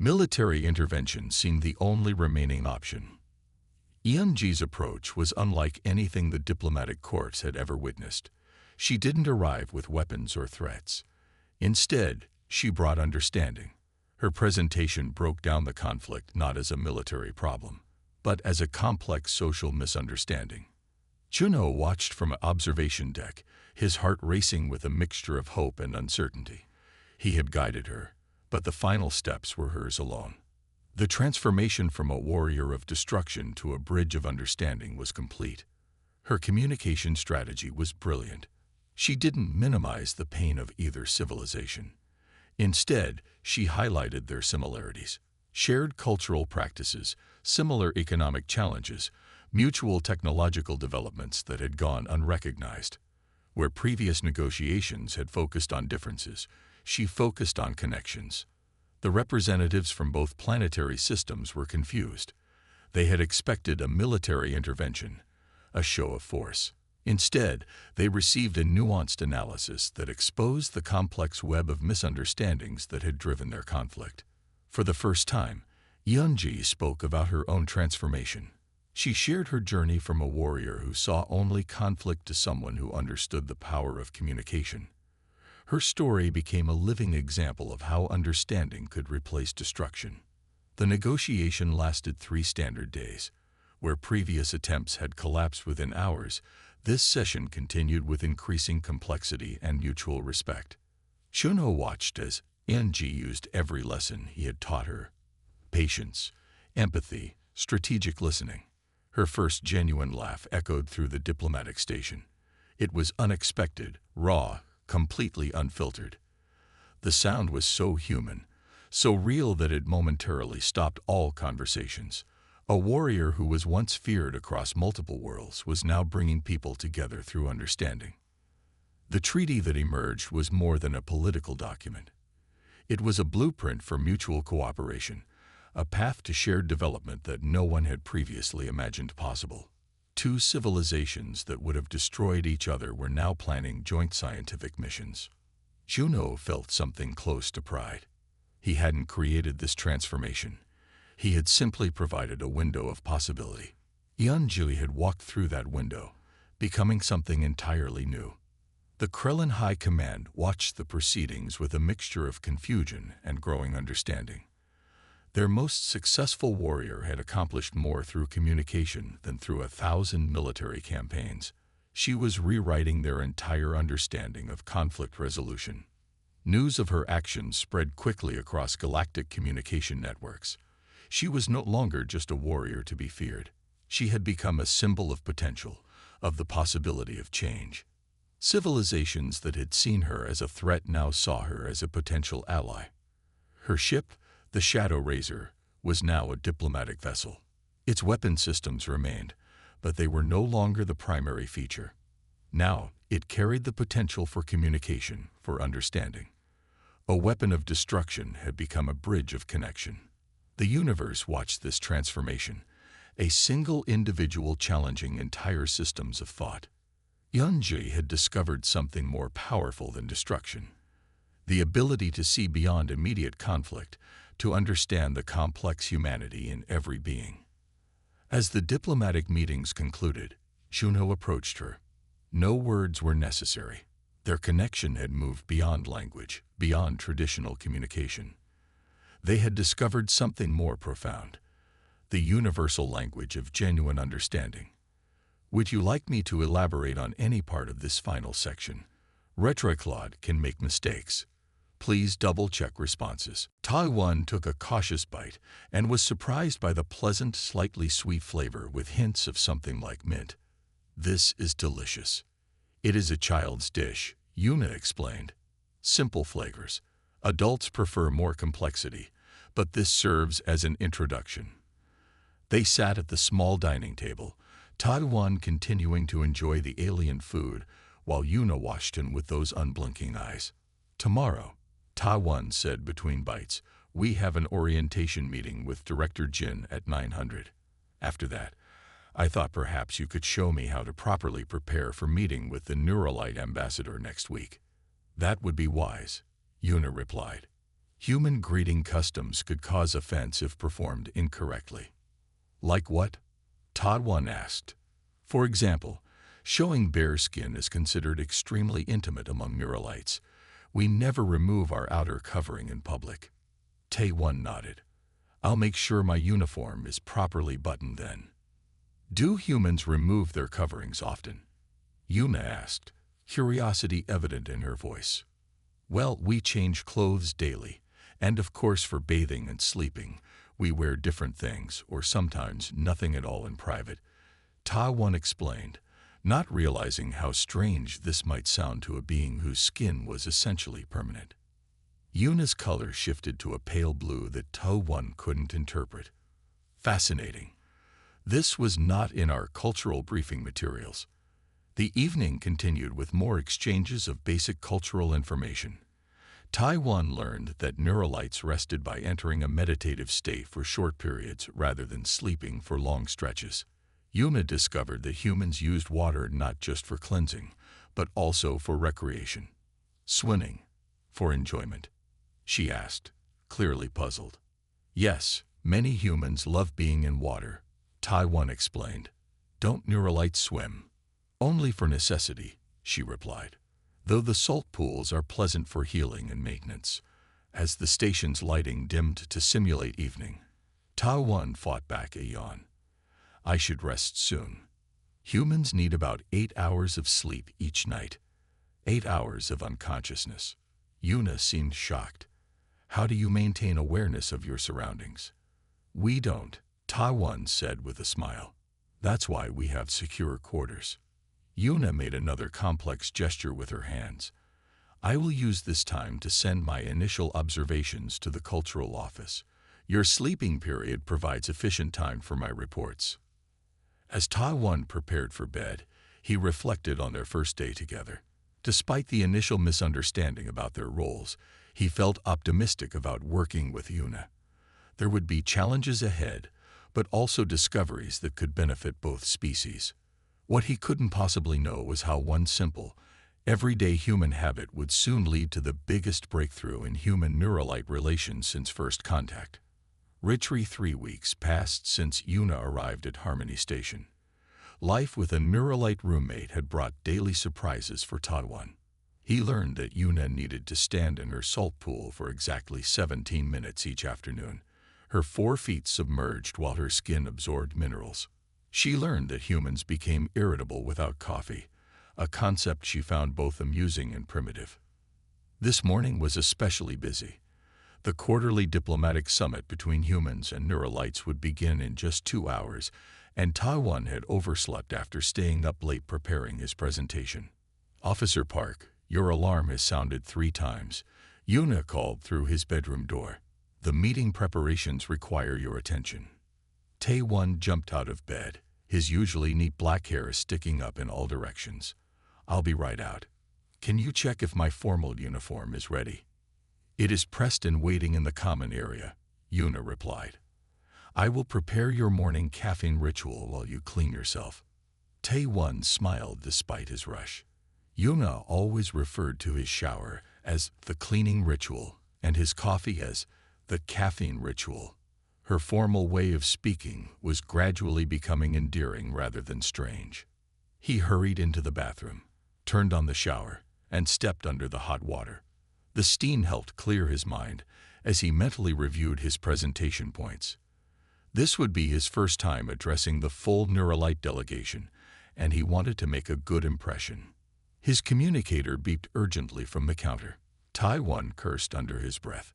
Military intervention seemed the only remaining option. Eunji's approach was unlike anything the diplomatic corps had ever witnessed. She didn't arrive with weapons or threats. Instead, she brought understanding. Her presentation broke down the conflict not as a military problem, but as a complex social misunderstanding. Juno watched from an observation deck, his heart racing with a mixture of hope and uncertainty. He had guided her, but the final steps were hers alone. The transformation from a warrior of destruction to a bridge of understanding was complete. Her communication strategy was brilliant. She didn't minimize the pain of either civilization. Instead, she highlighted their similarities: shared cultural practices, similar economic challenges, mutual technological developments that had gone unrecognized. Where previous negotiations had focused on differences, she focused on connections. The representatives from both planetary systems were confused. They had expected a military intervention, a show of force. Instead, they received a nuanced analysis that exposed the complex web of misunderstandings that had driven their conflict. For the first time, Eunji spoke about her own transformation. She shared her journey from a warrior who saw only conflict to someone who understood the power of communication. Her story became a living example of how understanding could replace destruction. The negotiation lasted 3 standard days. Where previous attempts had collapsed within hours, this session continued with increasing complexity and mutual respect. Juno watched as Eunji used every lesson he had taught her: patience, empathy, strategic listening. Her first genuine laugh echoed through the diplomatic station. It was unexpected, raw, completely unfiltered. The sound was so human, so real that it momentarily stopped all conversations. A warrior who was once feared across multiple worlds was now bringing people together through understanding. The treaty that emerged was more than a political document. It was a blueprint for mutual cooperation, a path to shared development that no one had previously imagined possible. 2 civilizations that would have destroyed each other were now planning joint scientific missions. Juno felt something close to pride. He hadn't created this transformation. He had simply provided a window of possibility. Eunji had walked through that window, becoming something entirely new. The Krellin High Command watched the proceedings with a mixture of confusion and growing understanding. Their most successful warrior had accomplished more through communication than through 1,000 military campaigns. She was rewriting their entire understanding of conflict resolution. News of her actions spread quickly across galactic communication networks. She was no longer just a warrior to be feared. She had become a symbol of potential, of the possibility of change. Civilizations that had seen her as a threat now saw her as a potential ally. Her ship, the Shadow Razor, was now a diplomatic vessel. Its weapon systems remained, but they were no longer the primary feature. Now, it carried the potential for communication, for understanding. A weapon of destruction had become a bridge of connection. The universe watched this transformation, a single individual challenging entire systems of thought. Eunji had discovered something more powerful than destruction: the ability to see beyond immediate conflict, to understand the complex humanity in every being. As the diplomatic meetings concluded, Juno approached her. No words were necessary. Their connection had moved beyond language, beyond traditional communication. They had discovered something more profound: the universal language of genuine understanding. Would you like me to elaborate on any part of this final section? Retroclaude can make mistakes. Please double-check responses. Taiwan took a cautious bite and was surprised by the pleasant, slightly sweet flavor with hints of something like mint. This is delicious. It is a child's dish, Yuna explained. Simple flavors. Adults prefer more complexity, but this serves as an introduction. They sat at the small dining table, Taiwan continuing to enjoy the alien food, while Yuna watched him with those unblinking eyes. Tomorrow, Taiwan said between bites, we have an orientation meeting with Director Jin at 900. After that, I thought perhaps you could show me how to properly prepare for meeting with the Neuralite ambassador next week. That would be wise, Yuna replied. Human greeting customs could cause offense if performed incorrectly. Like what? Ta-1 asked. For example, showing bare skin is considered extremely intimate among Neuralites. We never remove our outer covering in public. Ta-1 nodded. I'll make sure my uniform is properly buttoned then. Do humans remove their coverings often? Yuna asked, curiosity evident in her voice. Well, we change clothes daily, and of course for bathing and sleeping, we wear different things, or sometimes nothing at all in private. Ta-1 explained, not realizing how strange this might sound to a being whose skin was essentially permanent. Yuna's color shifted to a pale blue that Ta-1 couldn't interpret. Fascinating. This was not in our cultural briefing materials. The evening continued with more exchanges of basic cultural information. Ta-1 learned that Neuralites rested by entering a meditative state for short periods rather than sleeping for long stretches. Yuna discovered that humans used water not just for cleansing, but also for recreation. Swimming. For enjoyment? She asked, clearly puzzled. Yes, many humans love being in water, Ta-1 explained. Don't Neuralites swim? Only for necessity, she replied, though the salt pools are pleasant for healing and maintenance. As the station's lighting dimmed to simulate evening, Ta-1 fought back a yawn. I should rest soon. Humans need about 8 hours of sleep each night. 8 hours of unconsciousness. Yuna seemed shocked. How do you maintain awareness of your surroundings? We don't, Ta-1 said with a smile. That's why we have secure quarters. Yuna made another complex gesture with her hands. I will use this time to send my initial observations to the cultural office. Your sleeping period provides efficient time for my reports. As Ta-1 prepared for bed, he reflected on their first day together. Despite the initial misunderstanding about their roles, he felt optimistic about working with Yuna. There would be challenges ahead, but also discoveries that could benefit both species. What he couldn't possibly know was how one simple, everyday human habit would soon lead to the biggest breakthrough in human Neuralite relations since first contact. Literally 3 weeks passed since Yuna arrived at Harmony Station. Life with a Neuralite roommate had brought daily surprises for Ta-1. He learned that Yuna needed to stand in her salt pool for exactly 17 minutes each afternoon, her 4 feet submerged while her skin absorbed minerals. She learned that humans became irritable without coffee, a concept she found both amusing and primitive. This morning was especially busy. The quarterly diplomatic summit between humans and Neuralites would begin in just 2 hours, and Ta-1 had overslept after staying up late preparing his presentation. Officer Park, your alarm has sounded 3 times. Yuna called through his bedroom door. The meeting preparations require your attention. Ta-1 jumped out of bed, his usually neat black hair sticking up in all directions. I'll be right out. Can you check if my formal uniform is ready? It is pressed and waiting in the common area, Yuna replied. I will prepare your morning caffeine ritual while you clean yourself. Ta-1 smiled despite his rush. Yuna always referred to his shower as the cleaning ritual and his coffee as the caffeine ritual. Her formal way of speaking was gradually becoming endearing rather than strange. He hurried into the bathroom, turned on the shower, and stepped under the hot water. The steam helped clear his mind as he mentally reviewed his presentation points. This would be his first time addressing the full Neuralite delegation, and he wanted to make a good impression. His communicator beeped urgently from the counter. Ta-1 cursed under his breath.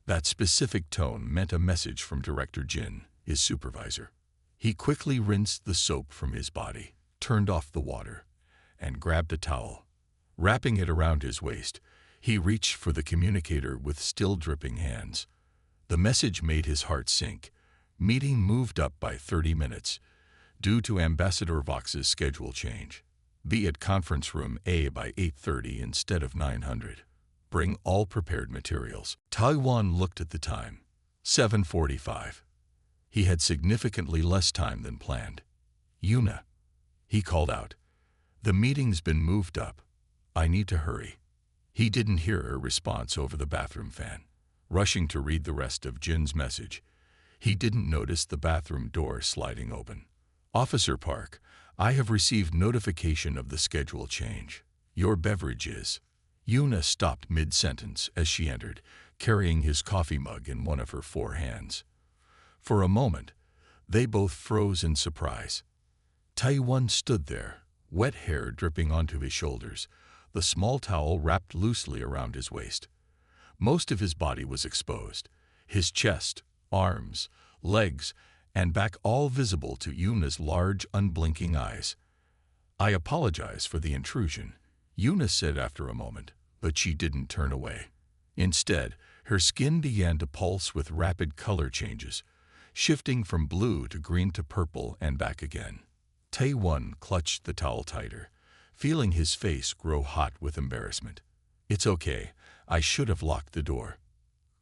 That specific tone meant a message from Director Jin, his supervisor. He quickly rinsed the soap from his body, turned off the water, and grabbed a towel. Wrapping it around his waist, he reached for the communicator with still dripping hands. The message made his heart sink. Meeting moved up by 30 minutes, due to Ambassador Vox's schedule change. Be at conference room A by 8:30 instead of 900. Bring all prepared materials. Ta-1 looked at the time. 7:45. He had significantly less time than planned. Yuna, he called out. The meeting's been moved up. I need to hurry. He didn't hear her response over the bathroom fan. rushing to read the rest of Jin's message. He didn't notice the bathroom door sliding open. "Officer Park, I have received notification of the schedule change. Your beverage is..." Yuna stopped mid-sentence as she entered, carrying his coffee mug in one of her 4 hands. For a moment, they both froze in surprise. Taewon stood there, wet hair dripping onto his shoulders, the small towel wrapped loosely around his waist. Most of his body was exposed, his chest, arms, legs, and back all visible to Yuna's large, unblinking eyes. "I apologize for the intrusion," Yuna said after a moment, but she didn't turn away. Instead, her skin began to pulse with rapid color changes, shifting from blue to green to purple and back again. Taewon clutched the towel tighter, feeling his face grow hot with embarrassment. "It's okay, I should have locked the door.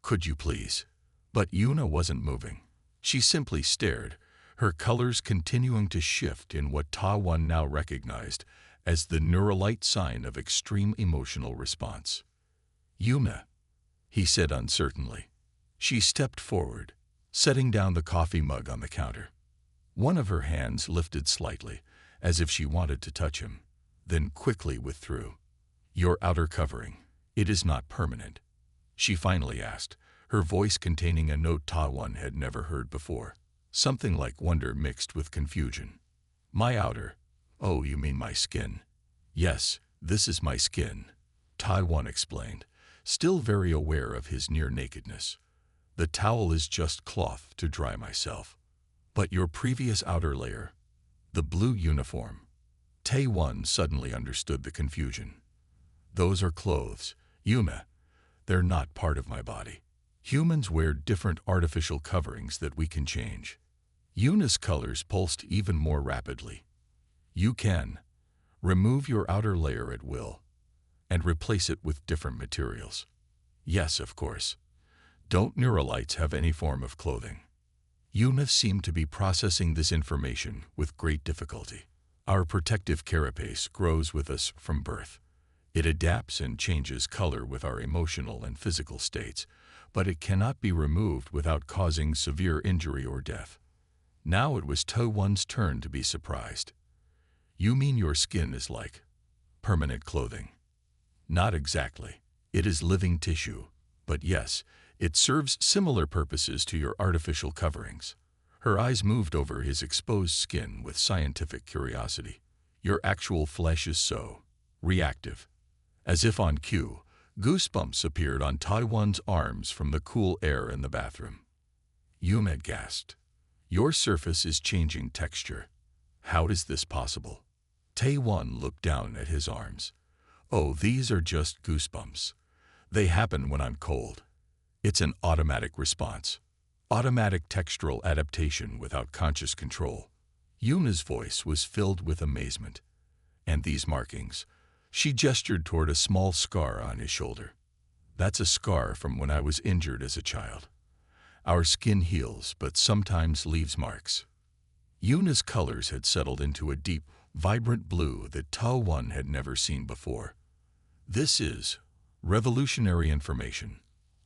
Could you please?" But Yuna wasn't moving. She simply stared, her colors continuing to shift in what Taewon now recognized as the neuralite sign of extreme emotional response. "Yuna," he said uncertainly. She stepped forward, setting down the coffee mug on the counter. One of her hands lifted slightly, as if she wanted to touch him, then quickly withdrew. "Your outer covering, it is not permanent?" she finally asked, her voice containing a note Taewon had never heard before, something like wonder mixed with confusion. "My outer? Oh, you mean my skin?" "Yes, this is my skin," Taewon explained, still very aware of his near-nakedness. "The towel is just cloth to dry myself." "But your previous outer layer, the blue uniform..." Taewon suddenly understood the confusion. "Those are clothes, Yuna. They're not part of my body. Humans wear different artificial coverings that we can change." Yuna's colors pulsed even more rapidly. "You can remove your outer layer at will and replace it with different materials." "Yes, of course. Don't neuralites have any form of clothing?" Yuna seemed to be processing this information with great difficulty. "Our protective carapace grows with us from birth. It adapts and changes color with our emotional and physical states, but it cannot be removed without causing severe injury or death." Now it was Taewon's turn to be surprised. "You mean your skin is like permanent clothing?" "Not exactly. It is living tissue, but yes, it serves similar purposes to your artificial coverings." Her eyes moved over his exposed skin with scientific curiosity. "Your actual flesh is so reactive." As if on cue, goosebumps appeared on Taewon's arms from the cool air in the bathroom. Yuna gasped. "Your surface is changing texture. How is this possible?" Taewon looked down at his arms. "Oh, these are just goosebumps. They happen when I'm cold. It's an automatic response. Automatic textural adaptation without conscious control." Yuna's voice was filled with amazement. "And these markings?" She gestured toward a small scar on his shoulder. "That's a scar from when I was injured as a child. Our skin heals, but sometimes leaves marks." Yuna's colors had settled into a deep, vibrant blue that Taewon had never seen before. "This is revolutionary information,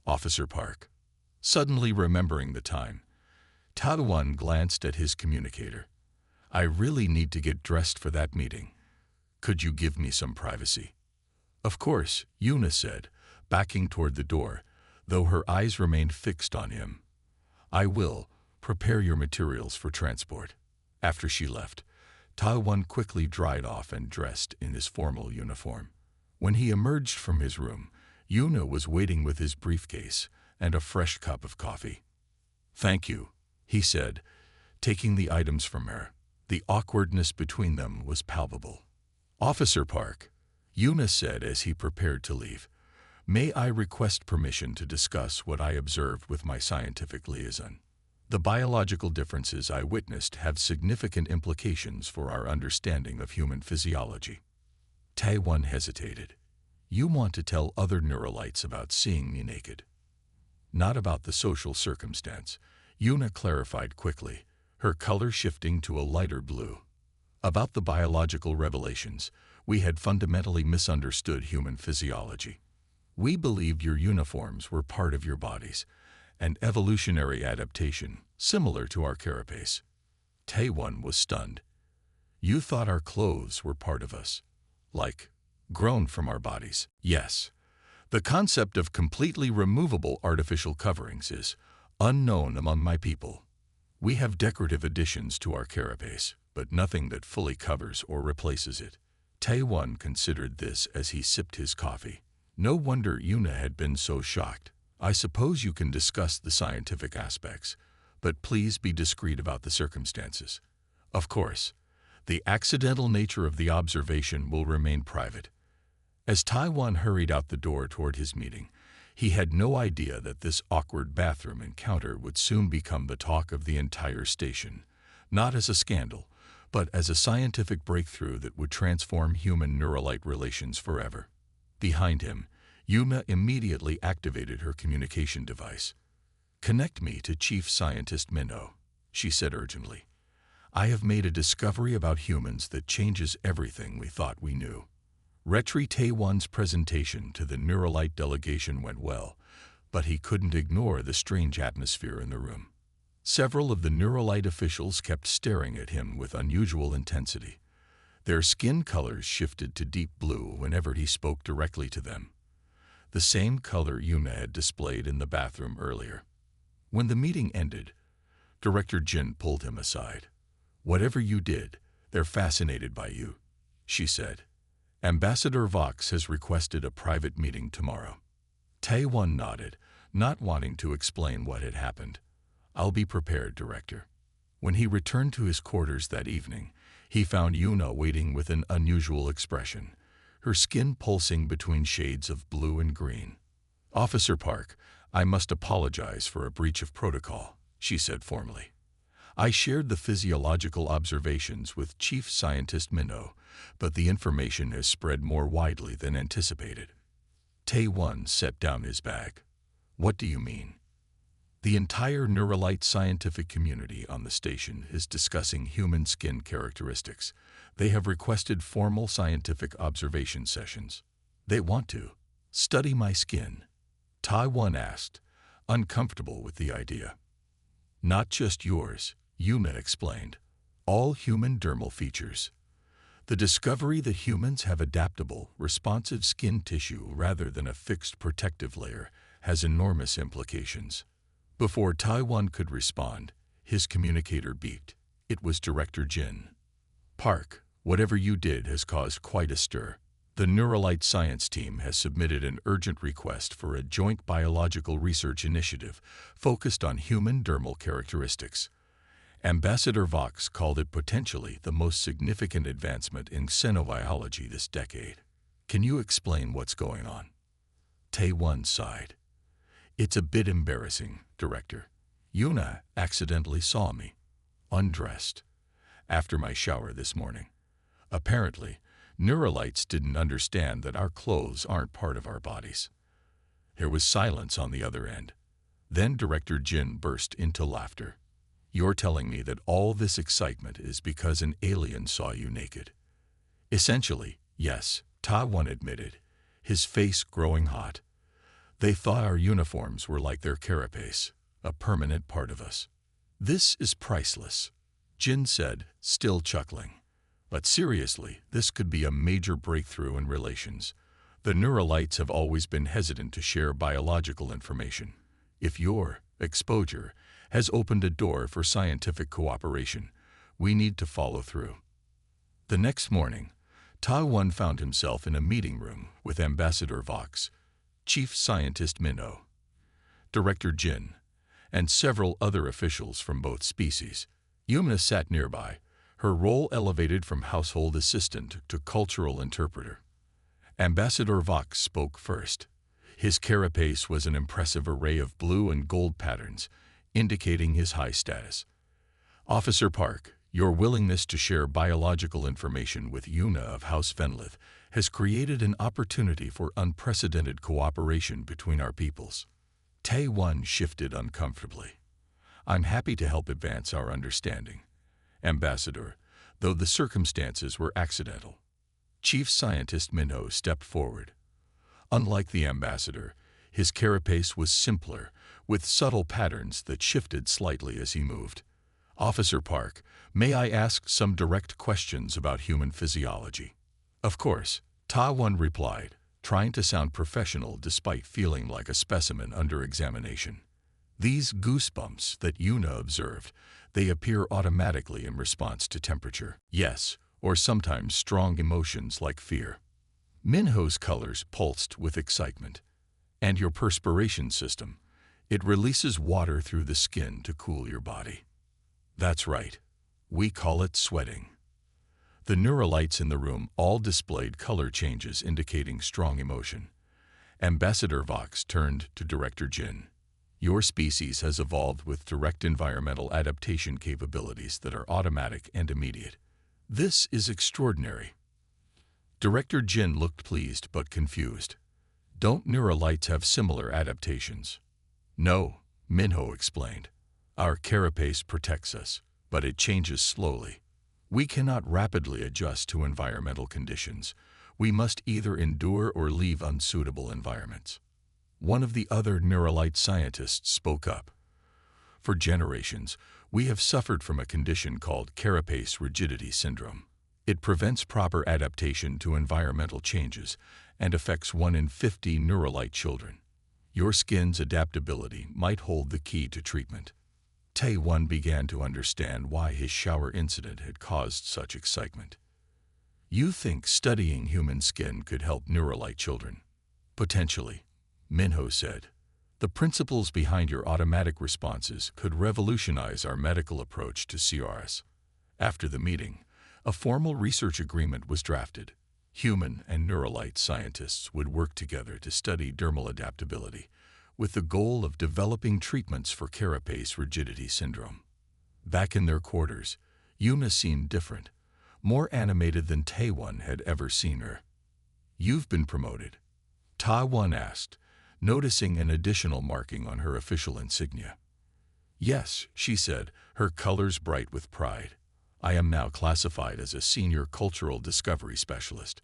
Officer Park." Suddenly remembering the time, Taewon glanced at his communicator. "I really need to get dressed for that meeting. Could you give me some privacy?" "Of course," Yuna said, backing toward the door, though her eyes remained fixed on him. "I will prepare your materials for transport." After she left, Taewon quickly dried off and dressed in his formal uniform. When he emerged from his room, Yuna was waiting with his briefcase and a fresh cup of coffee. "Thank you," he said, taking the items from her. The awkwardness between them was palpable. "Officer Park," Yuna said as he prepared to leave, "may I request permission to discuss what I observed with my scientific liaison? The biological differences I witnessed have significant implications for our understanding of human physiology." Taewon hesitated. "You want to tell other neuralites about seeing me naked?" "Not about the social circumstance," Yuna clarified quickly, her color shifting to a lighter blue. "About the biological revelations, we had fundamentally misunderstood human physiology. We believed your uniforms were part of your bodies, an evolutionary adaptation similar to our carapace. Taewon was stunned. You thought our clothes were part of us, like grown from our bodies. Yes. The concept of completely removable artificial coverings is unknown among my people. We have decorative additions to our carapace, but nothing that fully covers or replaces it. Taewon considered this as he sipped his coffee. No wonder Yuna had been so shocked. I suppose you can discuss the scientific aspects, but please be discreet about the circumstances. Of course, the accidental nature of the observation will remain private. As Taewon hurried out the door toward his meeting, he had no idea that this awkward bathroom encounter would soon become the talk of the entire station, not as a scandal, but as a scientific breakthrough that would transform human neuralite relations forever. Behind him, Yuna immediately activated her communication device. "Connect me to Chief Scientist Minho," she said urgently. "I have made a discovery about humans that changes everything we thought we knew." Retri Taewon's presentation to the Neuralite delegation went well, but he couldn't ignore the strange atmosphere in the room. Several of the Neuralite officials kept staring at him with unusual intensity. Their skin colors shifted to deep blue whenever he spoke directly to them, the same color Yuna had displayed in the bathroom earlier. When the meeting ended, Director Jin pulled him aside. "Whatever you did, they're fascinated by you," she said. "Ambassador Vox has requested a private meeting tomorrow." Taewon nodded, not wanting to explain what had happened. "I'll be prepared, Director." When he returned to his quarters that evening, he found Yuna waiting with an unusual expression, her skin pulsing between shades of blue and green. "Officer Park, I must apologize for a breach of protocol," she said formally. "I shared the physiological observations with Chief Scientist Minho, but the information has spread more widely than anticipated." Taewon set down his bag. "What do you mean?" "The entire Neuralite scientific community on the station is discussing human skin characteristics. They have requested formal scientific observation sessions." "They want to study my skin?" Taewon asked, uncomfortable with the idea. "Not just yours," Yuna explained. "All human dermal features. The discovery that humans have adaptable, responsive skin tissue rather than a fixed protective layer has enormous implications." Before Taewon could respond, his communicator beeped. It was Director Jin. "Park, whatever you did has caused quite a stir. The Neuralite science team has submitted an urgent request for a joint biological research initiative focused on human dermal characteristics. Ambassador Vox called it potentially the most significant advancement in xenobiology this decade. Can you explain what's going on?" Taewon sighed. "It's a bit embarrassing, Director. Yuna accidentally saw me, undressed, after my shower this morning. Apparently, Neuralites didn't understand that our clothes aren't part of our bodies." There was silence on the other end. Then Director Jin burst into laughter. "You're telling me that all this excitement is because an alien saw you naked?" "Essentially, yes," Taewon admitted, his face growing hot. "They thought our uniforms were like their carapace, a permanent part of us." "This is priceless," Jin said, still chuckling. "But seriously, this could be a major breakthrough in relations. The Neuralites have always been hesitant to share biological information. If your exposure has opened a door for scientific cooperation, we need to follow through." The next morning, Taewon found himself in a meeting room with Ambassador Vox, Chief Scientist Minho, Director Jin, and several other officials from both species. Yuna sat nearby, her role elevated from household assistant to cultural interpreter. Ambassador Vox spoke first. His carapace was an impressive array of blue and gold patterns, indicating his high status. "Officer Park, your willingness to share biological information with Yuna of House Fenlith has created an opportunity for unprecedented cooperation between our peoples." Taewon shifted uncomfortably. "I'm happy to help advance our understanding, Ambassador, though the circumstances were accidental." Chief Scientist Minho stepped forward. Unlike the ambassador, his carapace was simpler, with subtle patterns that shifted slightly as he moved. "Officer Park, may I ask some direct questions about human physiology?" "Of course," Ta-One replied, trying to sound professional despite feeling like a specimen under examination. "These goosebumps that Yuna observed, they appear automatically in response to temperature." "Yes, or sometimes strong emotions like fear." Minho's colors pulsed with excitement. "And your perspiration system, it releases water through the skin to cool your body." "That's right. We call it sweating." The neuralights in the room all displayed color changes indicating strong emotion. Ambassador Vox turned to Director Jin. "Your species has evolved with direct environmental adaptation capabilities that are automatic and immediate. This is extraordinary." Director Jin looked pleased but confused. "Don't neuralights have similar adaptations?" "No," Minho explained. "Our carapace protects us, but it changes slowly. We cannot rapidly adjust to environmental conditions. We must either endure or leave unsuitable environments." One of the other neuralite scientists spoke up. "For generations, we have suffered from a condition called carapace rigidity syndrome. It prevents proper adaptation to environmental changes and affects 1 in 50 neuralite children. Your skin's adaptability might hold the key to treatment." Tae-One began to understand why his shower incident had caused such excitement. "You think studying human skin could help neuralite children?" "Potentially," Minho said. "The principles behind your automatic responses could revolutionize our medical approach to CRS." After the meeting, a formal research agreement was drafted. Human and neuralite scientists would work together to study dermal adaptability, with the goal of developing treatments for carapace rigidity syndrome. Back in their quarters, Yuna seemed different, more animated than Tae-One had ever seen her. "You've been promoted?" Ta-One asked, noticing an additional marking on her official insignia. "Yes," she said, her colors bright with pride. "I am now classified as a senior cultural discovery specialist.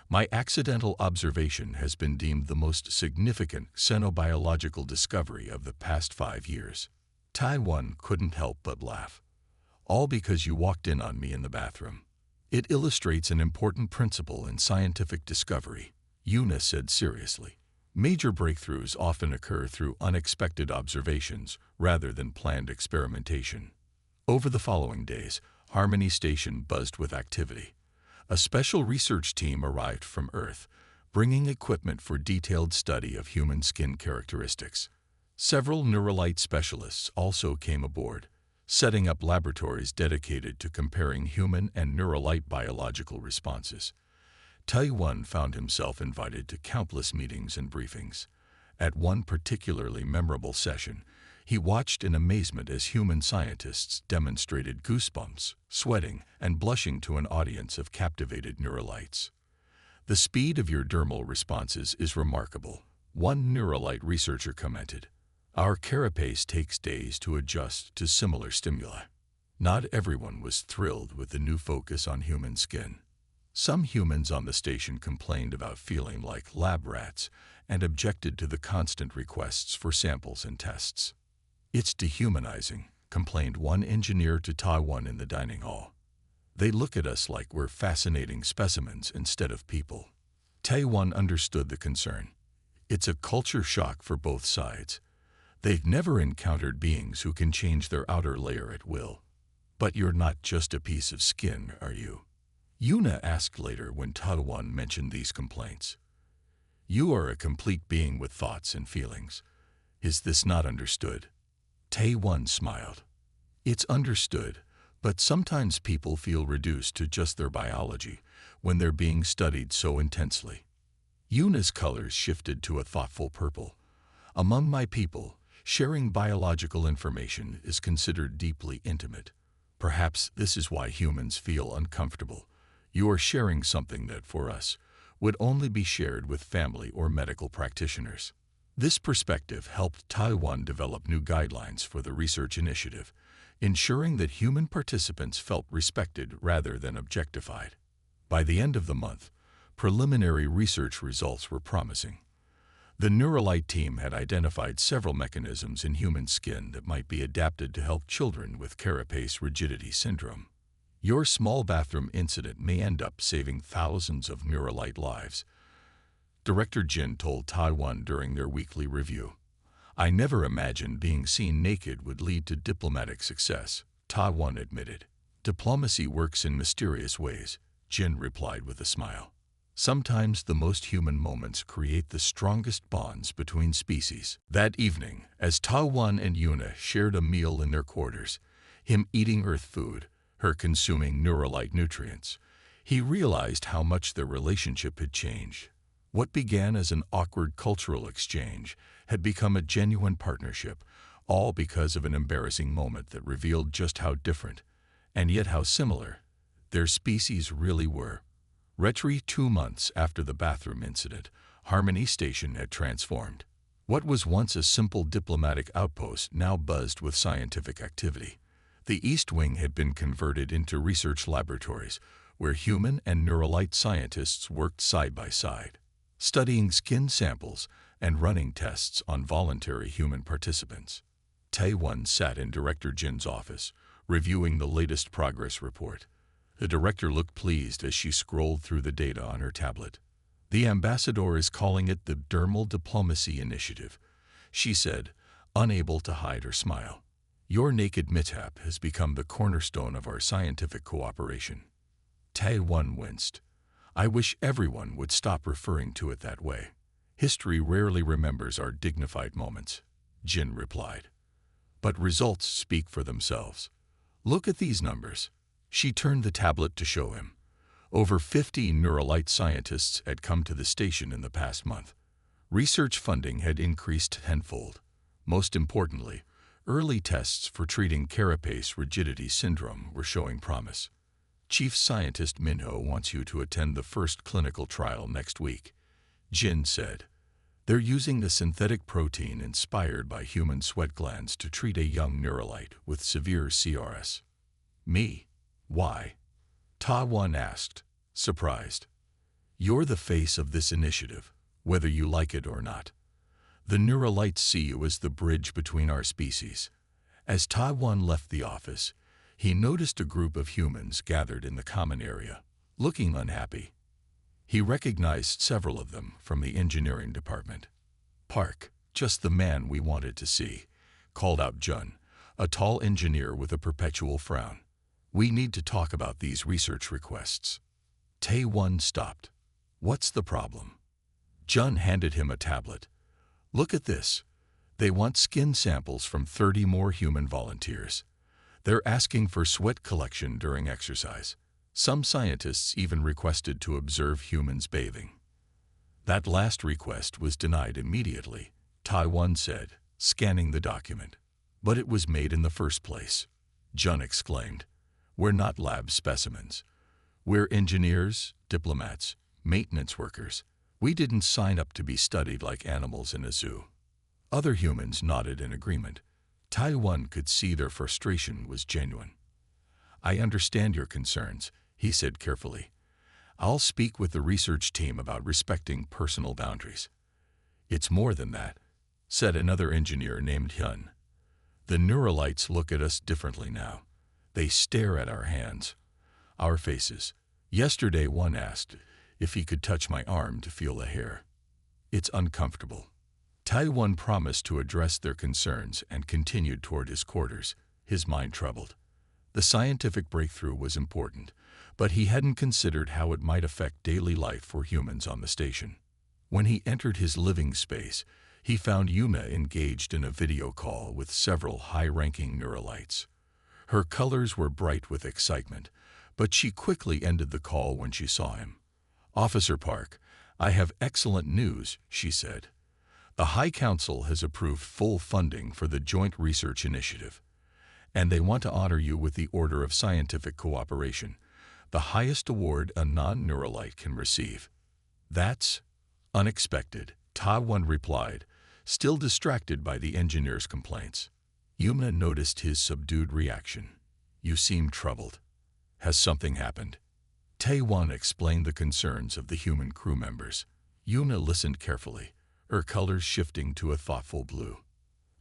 My accidental observation has been deemed the most significant xenobiological discovery of the past 5 years." Tai-One couldn't help but laugh. "All because you walked in on me in the bathroom. It illustrates an important principle in scientific discovery," Yuna said seriously. "Major breakthroughs often occur through unexpected observations rather than planned experimentation." Over the following days, Harmony Station buzzed with activity. A special research team arrived from Earth, bringing equipment for detailed study of human skin characteristics. Several neuralite specialists also came aboard, setting up laboratories dedicated to comparing human and neuralite biological responses. Tai-One found himself invited to countless meetings and briefings. At one particularly memorable session, he watched in amazement as human scientists demonstrated goosebumps, sweating, and blushing to an audience of captivated neuralites. "The speed of your dermal responses is remarkable," one neuralite researcher commented. "Our carapace takes days to adjust to similar stimuli." Not everyone was thrilled with the new focus on human skin. Some humans on the station complained about feeling like lab rats and objected to the constant requests for samples and tests. "It's dehumanizing," complained one engineer to Tai-One in the dining hall. "They look at us like we're fascinating specimens instead of people." Tai-One understood the concern. It's a culture shock for both sides. They've never encountered beings who can change their outer layer at will. "But you're not just a piece of skin, are you?" Yuna asked later when Tai-One mentioned these complaints. "You are a complete being with thoughts and feelings. Is this not understood?" Tai-One smiled. "It's understood, but sometimes people feel reduced to just their biology when they're being studied so intensely." Yuna's colors shifted to a thoughtful purple. "Among my people, sharing biological information is considered deeply intimate. Perhaps this is why humans feel uncomfortable. You are sharing something that, for us, would only be shared with family or medical practitioners." This perspective helped Tai-One develop new guidelines for the research initiative, ensuring that human participants felt respected rather than objectified. By the end of the month, preliminary research results were promising. The Neuralite team had identified several mechanisms in human skin that might be adapted to help children with carapace rigidity syndrome. Your small bathroom incident may end up saving thousands of Neuralite lives, Director Jin told Taiwan during their weekly review. I never imagined being seen naked would lead to diplomatic success, Taiwan admitted. Diplomacy works in mysterious ways, Jin replied with a smile. Sometimes the most human moments create the strongest bonds between species. That evening, as Taiwan and Yuna shared a meal in their quarters, him eating earth food, her consuming Neuralite nutrients, he realized how much their relationship had changed. What began as an awkward cultural exchange had become a genuine partnership, all because of an embarrassing moment that revealed just how different, and yet how similar, their species really were. Retry 2 months after the bathroom incident, Harmony Station had transformed. What was once a simple diplomatic outpost now buzzed with scientific activity. The East Wing had been converted into research laboratories, where human and Neuralite scientists worked side by side, studying skin samples and running tests on voluntary human participants. Tae-won sat in Director Jin's office, reviewing the latest progress report. The director looked pleased as she scrolled through the data on her tablet. The ambassador is calling it the Dermal Diplomacy Initiative, she said, unable to hide her smile. Your naked mishap has become the cornerstone of our scientific cooperation. Tae-won winced. I wish everyone would stop referring to it that way. History rarely remembers our dignified moments, Jin replied. But results speak for themselves. Look at these numbers. She turned the tablet to show him. Over 50 Neuralite scientists had come to the station in the past month. Research funding had increased tenfold. Most importantly, early tests for treating carapace rigidity syndrome were showing promise. Chief Scientist Minho wants you to attend the first clinical trial next week, Jin said. They're using a synthetic protein inspired by human sweat glands to treat a young Neuralite with severe CRS. Me? Why? Ta-won asked, surprised. You're the face of this initiative, whether you like it or not. The Neuralites see you as the bridge between our species. As Ta-won left the office, he noticed a group of humans gathered in the common area, looking unhappy. He recognized several of them from the engineering department. Park, just the man we wanted to see, called out Jun, a tall engineer with a perpetual frown. We need to talk about these research requests. Tae-won stopped. What's the problem? Jun handed him a tablet. Look at this. They want skin samples from 30 more human volunteers. They're asking for sweat collection during exercise. Some scientists even requested to observe humans bathing. That last request was denied immediately, Tae-won said, scanning the document. But it was made in the first place, Jun exclaimed. We're not lab specimens. We're engineers, diplomats, maintenance workers. We didn't sign up to be studied like animals in a zoo. Other humans nodded in agreement. Tae-won could see their frustration was genuine. I understand your concerns, he said carefully. I'll speak with the research team about respecting personal boundaries. It's more than that, said another engineer named Hyun. The Neuralites look at us differently now. They stare at our hands, our faces. Yesterday one asked if he could touch my arm to feel the hair. It's uncomfortable. Tae-won promised to address their concerns and continued toward his quarters, his mind troubled. The scientific breakthrough was important, but he hadn't considered how it might affect daily life for humans on the station. When he entered his living space, he found Yuna engaged in a video call with several high-ranking Neuralites. Her colors were bright with excitement, but she quickly ended the call when she saw him. Officer Park, I have excellent news, she said. The High Council has approved full funding for the Joint Research Initiative, and they want to honor you with the Order of Scientific Cooperation, the highest award a non-Neuralite can receive. That's unexpected, Ta-won replied, still distracted by the engineer's complaints. Yuna noticed his subdued reaction. You seem troubled. Has something happened? Tae-won explained the concerns of the human crew members. Yuna listened carefully, her colors shifting to a thoughtful blue.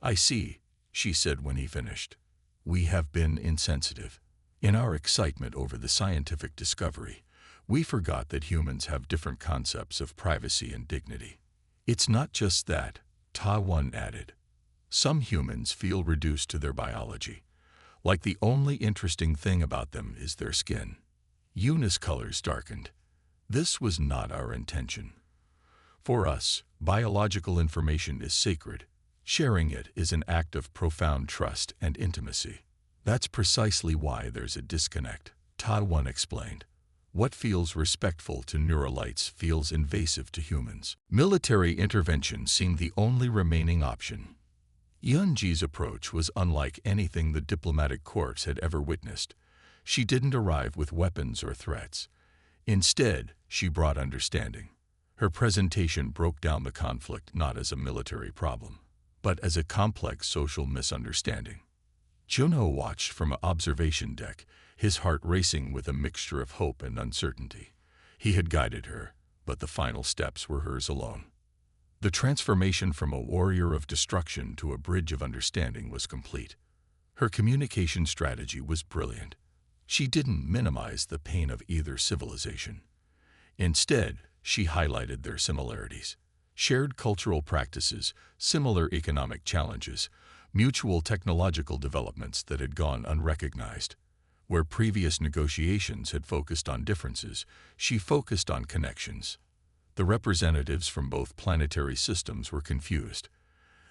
"I see," she said when he finished. "We have been insensitive. In our excitement over the scientific discovery, we forgot that humans have different concepts of privacy and dignity." "It's not just that," Ta-One added. "Some humans feel reduced to their biology, like the only interesting thing about them is their skin." Yuna's colors darkened. "This was not our intention. For us, biological information is sacred. Sharing it is an act of profound trust and intimacy. That's precisely why there's a disconnect," Ta-One explained. "What feels respectful to Neuralites feels invasive to humans." Military intervention seemed the only remaining option. Yunji's approach was unlike anything the diplomatic corps had ever witnessed. She didn't arrive with weapons or threats. Instead, she brought understanding. Her presentation broke down the conflict not as a military problem, but as a complex social misunderstanding. Junho watched from an observation deck, his heart racing with a mixture of hope and uncertainty. He had guided her, but the final steps were hers alone. The transformation from a warrior of destruction to a bridge of understanding was complete. Her communication strategy was brilliant. She didn't minimize the pain of either civilization. Instead, she highlighted their similarities. Shared cultural practices, similar economic challenges, mutual technological developments that had gone unrecognized. Where previous negotiations had focused on differences, she focused on connections. The representatives from both planetary systems were confused.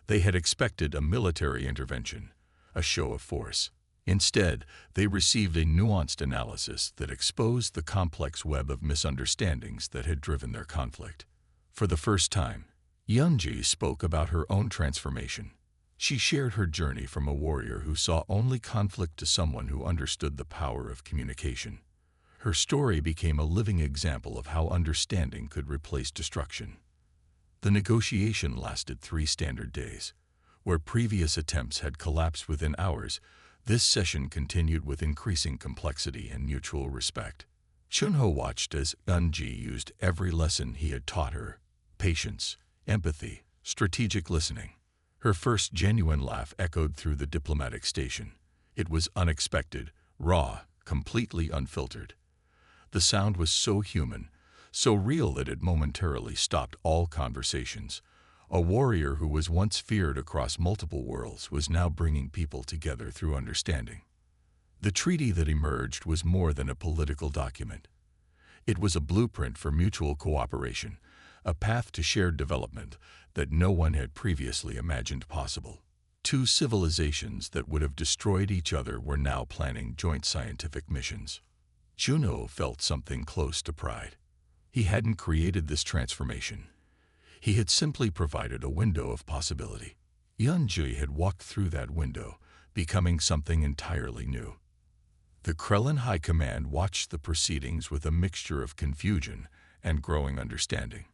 They had expected a military intervention, a show of force. Instead, they received a nuanced analysis that exposed the complex web of misunderstandings that had driven their conflict. For the first time, Yunji spoke about her own transformation. She shared her journey from a warrior who saw only conflict to someone who understood the power of communication. Her story became a living example of how understanding could replace destruction. The negotiation lasted 3 standard days. Where previous attempts had collapsed within hours, this session continued with increasing complexity and mutual respect. Junho watched as Yunji used every lesson he had taught her: patience, empathy, strategic listening. Her first genuine laugh echoed through the diplomatic station. It was unexpected, raw, completely unfiltered. The sound was so human, so real that it momentarily stopped all conversations. A warrior who was once feared across multiple worlds was now bringing people together through understanding. The treaty that emerged was more than a political document. It was a blueprint for mutual cooperation, a path to shared development that no one had previously imagined possible. 2 civilizations that would have destroyed each other were now planning joint scientific missions. Junho felt something close to pride. He hadn't created this transformation. He had simply provided a window of possibility. Yunji had walked through that window, becoming something entirely new. The Krellin High Command watched the proceedings with a mixture of confusion and growing understanding.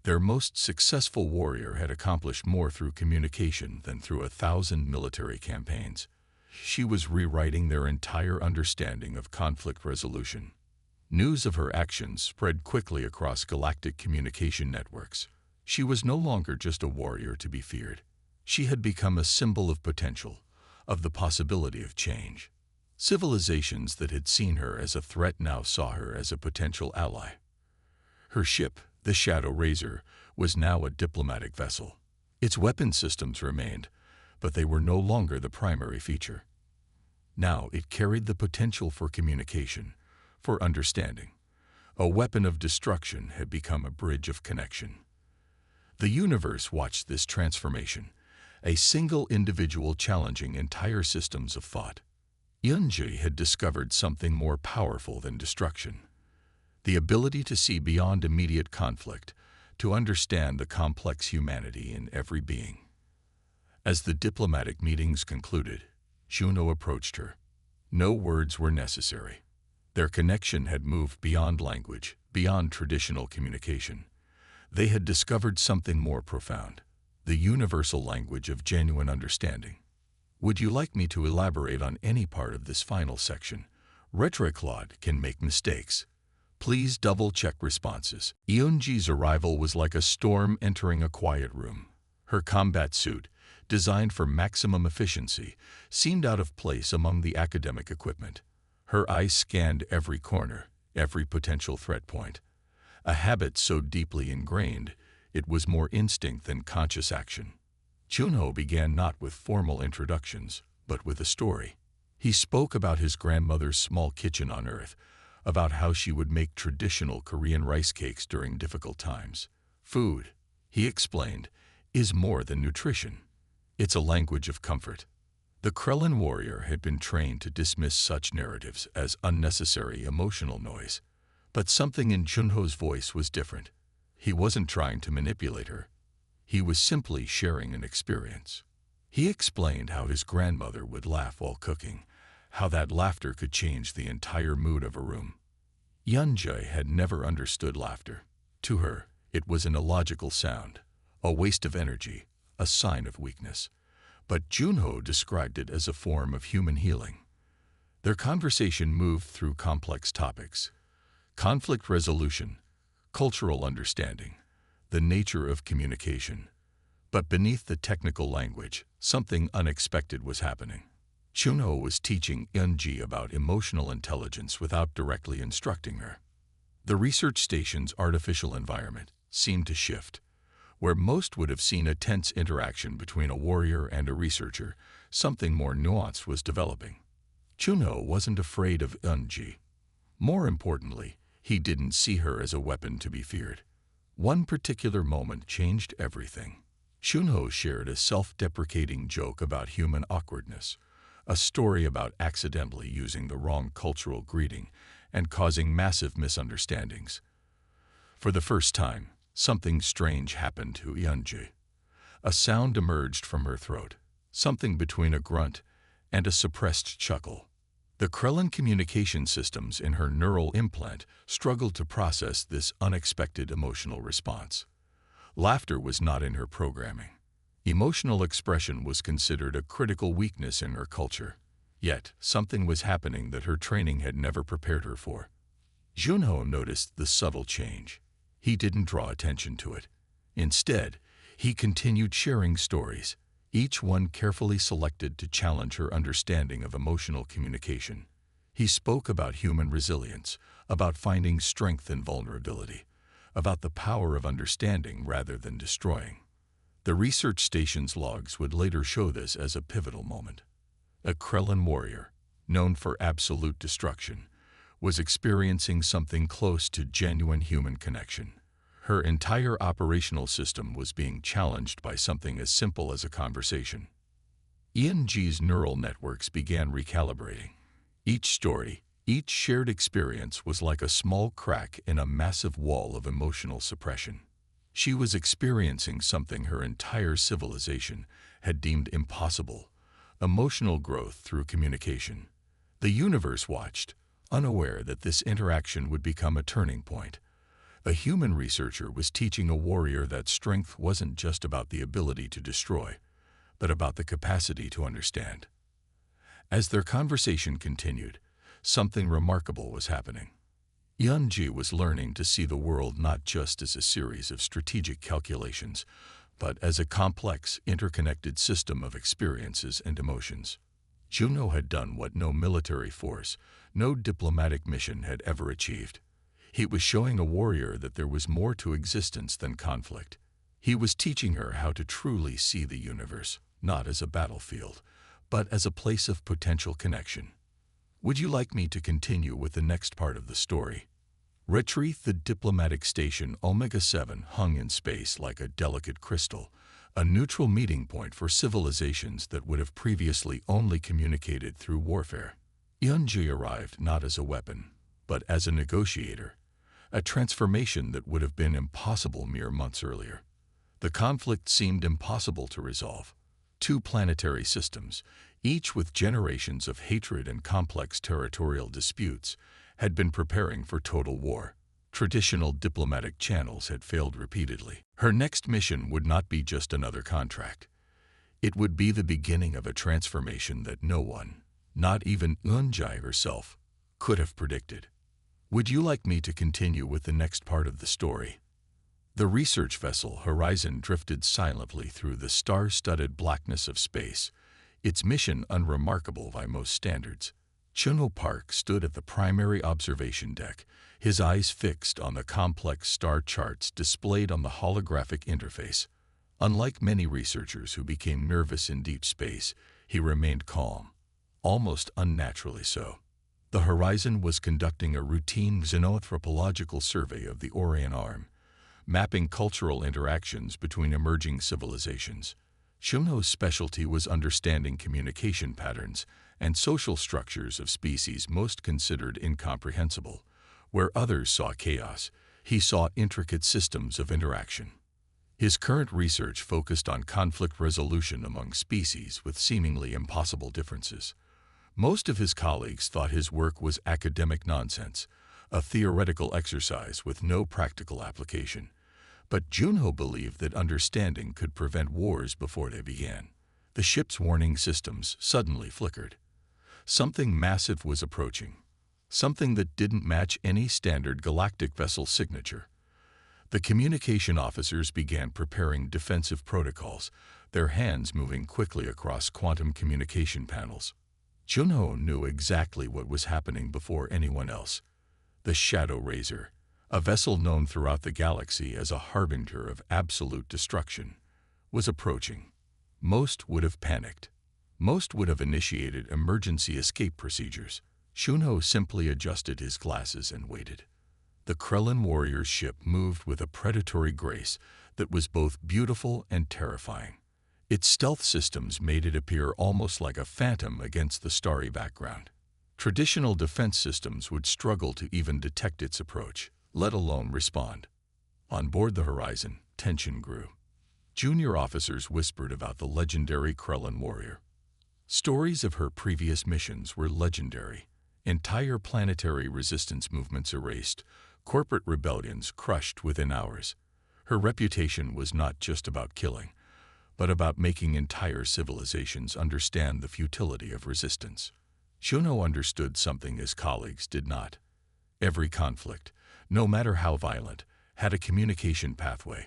Their most successful warrior had accomplished more through communication than through 1,000 military campaigns. She was rewriting their entire understanding of conflict resolution. News of her actions spread quickly across galactic communication networks. She was no longer just a warrior to be feared. She had become a symbol of potential, of the possibility of change. Civilizations that had seen her as a threat now saw her as a potential ally. Her ship, the Shadow Razor, was now a diplomatic vessel. Its weapon systems remained, but they were no longer the primary feature. Now it carried the potential for communication, for understanding. A weapon of destruction had become a bridge of connection. The universe watched this transformation, a single individual challenging entire systems of thought. Yunji had discovered something more powerful than destruction: the ability to see beyond immediate conflict, to understand the complex humanity in every being. As the diplomatic meetings concluded, Junho approached her. No words were necessary. Their connection had moved beyond language, beyond traditional communication. They had discovered something more profound: the universal language of genuine understanding. Would you like me to elaborate on any part of this final section? Retroclaude can make mistakes. Please double-check responses. Eunji's arrival was like a storm entering a quiet room. Her combat suit, designed for maximum efficiency, seemed out of place among the academic equipment. Her eyes scanned every corner, every potential threat point. A habit so deeply ingrained, it was more instinct than conscious action. Junho began not with formal introductions, but with a story. He spoke about his grandmother's small kitchen on Earth, about how she would make traditional Korean rice cakes during difficult times. Food, he explained, is more than nutrition. It's a language of comfort. The Krellin warrior had been trained to dismiss such narratives as unnecessary emotional noise. But something in Junho's voice was different. He wasn't trying to manipulate her. He was simply sharing an experience. He explained how his grandmother would laugh while cooking, how that laughter could change the entire mood of a room. Eunji had never understood laughter. To her, it was an illogical sound, a waste of energy, a sign of weakness. But Junho described it as a form of human healing. Their conversation moved through complex topics: conflict resolution, cultural understanding, the nature of communication. But beneath the technical language, something unexpected was happening. Junho was teaching Eunji about emotional intelligence without directly instructing her. The research station's artificial environment seemed to shift. Where most would have seen a tense interaction between a warrior and a researcher, something more nuanced was developing. Junho wasn't afraid of Eunji. More importantly, he didn't see her as a weapon to be feared. One particular moment changed everything. Junho shared a self-deprecating joke about human awkwardness, a story about accidentally using the wrong cultural greeting and causing massive misunderstandings. For the first time, something strange happened to Eunji. A sound emerged from her throat, something between a grunt and a suppressed chuckle. The Krellin communication systems in her neural implant struggled to process this unexpected emotional response. Laughter was not in her programming. Emotional expression was considered a critical weakness in her culture. Yet, something was happening that her training had never prepared her for. Junho noticed the subtle change. He didn't draw attention to it. Instead, he continued sharing stories, each one carefully selected to challenge her understanding of emotional communication. He spoke about human resilience, about finding strength in vulnerability, about the power of understanding rather than destroying. The research station's logs would later show this as a pivotal moment. A Krellin warrior, known for absolute destruction, was experiencing something close to genuine human connection. Her entire operational system was being challenged by something as simple as a conversation. Eunji's neural networks began recalibrating. Each story, each shared experience was like a small crack in a massive wall of emotional suppression. She was experiencing something her entire civilization had deemed impossible: emotional growth through communication. The universe watched, unaware that this interaction would become a turning point. A human researcher was teaching a warrior that strength wasn't just about the ability to destroy, but about the capacity to understand. As their conversation continued, something remarkable was happening. Eunji was learning to see the world not just as a series of strategic calculations, but as a complex, interconnected system of experiences and emotions. Junho had done what no military force, no diplomatic mission had ever achieved. He was showing a warrior that there was more to existence than conflict. He was teaching her how to truly see the universe, not as a battlefield, but as a place of potential connection. Would you like me to continue with the next part of the story? Retrieve the diplomatic station Omega-7 hung in space like a delicate crystal, a neutral meeting point for civilizations that would have previously only communicated through warfare. Eunji arrived not as a weapon, but as a negotiator, a transformation that would have been impossible mere months earlier. The conflict seemed impossible to resolve. Two planetary systems, each with generations of hatred and complex territorial disputes, had been preparing for total war. Traditional diplomatic channels had failed repeatedly. Her next mission would not be just another contract. It would be the beginning of a transformation that no one, not even Eunji herself, could have predicted. Would you like me to continue with the next part of the story? The research vessel Horizon drifted silently through the star-studded blackness of space, its mission unremarkable by most standards. Chunho Park stood at the primary observation deck, his eyes fixed on the complex star charts displayed on the holographic interface. Unlike many researchers who became nervous in deep space, he remained calm, almost unnaturally so. The Horizon was conducting a routine xenoanthropological survey of the Orion Arm, mapping cultural interactions between emerging civilizations. Chunho's specialty was understanding communication patterns and social structures of species most considered incomprehensible. Where others saw chaos, he saw intricate systems of interaction. His current research focused on conflict resolution among species with seemingly impossible differences. Most of his colleagues thought his work was academic nonsense, a theoretical exercise with no practical application. But Chunho believed that understanding could prevent wars before they began. The ship's warning systems suddenly flickered. Something massive was approaching, something that didn't match any standard galactic vessel signature. The communication officers began preparing defensive protocols, their hands moving quickly across quantum communication panels. Chunho knew exactly what was happening before anyone else. The Shadow Razor, a vessel known throughout the galaxy as a harbinger of absolute destruction, was approaching. Most would have panicked. Most would have initiated emergency escape procedures. Chunho simply adjusted his glasses and waited. The Krellin warrior's ship moved with a predatory grace that was both beautiful and terrifying. Its stealth systems made it appear almost like a phantom against the starry background. Traditional defense systems would struggle to even detect its approach, let alone respond. On board the Horizon, tension grew. Junior officers whispered about the legendary Krellin warrior. Stories of her previous missions were legendary. Entire planetary resistance movements erased, corporate rebellions crushed within hours. Her reputation was not just about killing, but about making entire civilizations understand the futility of resistance. Chunho understood something his colleagues did not. Every conflict, no matter how violent, had a communication pathway.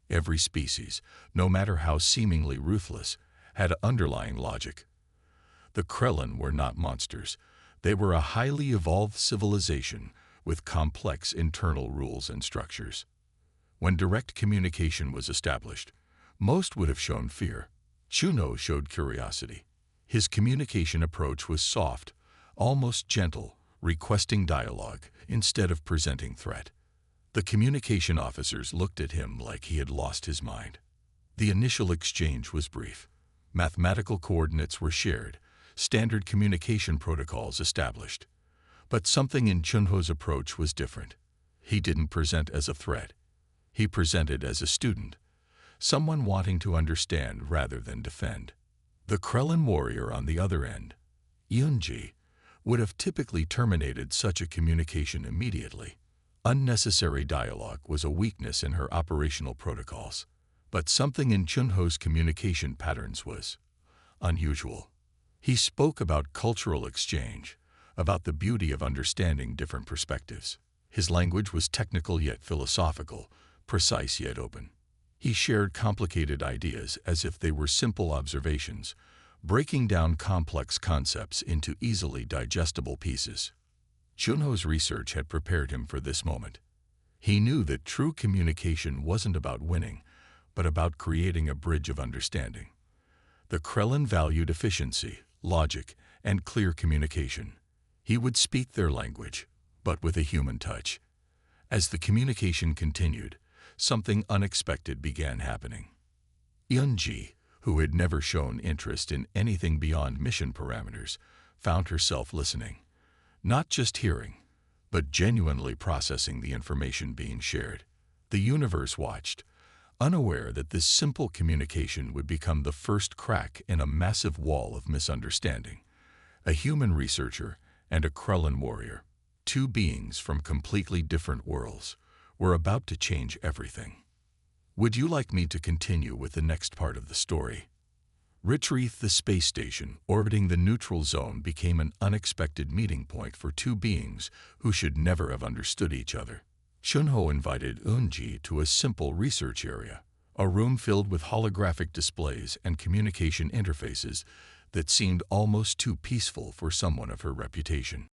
Every species, no matter how seemingly ruthless, had underlying logic. The Krellin were not monsters. They were a highly evolved civilization with complex internal rules and structures. When direct communication was established, most would have shown fear. Chunho showed curiosity. His communication approach was soft, almost gentle, requesting dialogue instead of presenting threat. The communication officers looked at him like he had lost his mind. The initial exchange was brief. Mathematical coordinates were shared, standard communication protocols established. But something in Chunho's approach was different. He didn't present as a threat. He presented as a student, someone wanting to understand rather than defend. The Krellin warrior on the other end, Yunji, would have typically terminated such a communication immediately. Unnecessary dialogue was a weakness in her operational protocols. But something in Chunho's communication patterns was unusual. He spoke about cultural exchange, about the beauty of understanding different perspectives. His language was technical yet philosophical, precise yet open. He shared complicated ideas as if they were simple observations, breaking down complex concepts into easily digestible pieces. Chunho's research had prepared him for this moment. He knew that true communication wasn't about winning, but about creating a bridge of understanding. The Krellin valued efficiency, logic, and clear communication. He would speak their language, but with a human touch. As the communication continued, something unexpected began happening. Yunji, who had never shown interest in anything beyond mission parameters, found herself listening. Not just hearing, but genuinely processing the information being shared. The universe watched, unaware that this simple communication would become the first crack in a massive wall of misunderstanding. A human researcher and a Krellin warrior, two beings from completely different worlds, were about to change everything. Would you like me to continue with the next part of the story? Retrieve, the space station orbiting the neutral zone, became an unexpected meeting point for two beings who should never have understood each other. Chunho invited Eunji to a simple research area, a room filled with holographic displays and communication interfaces that seemed almost too peaceful for someone of her reputation.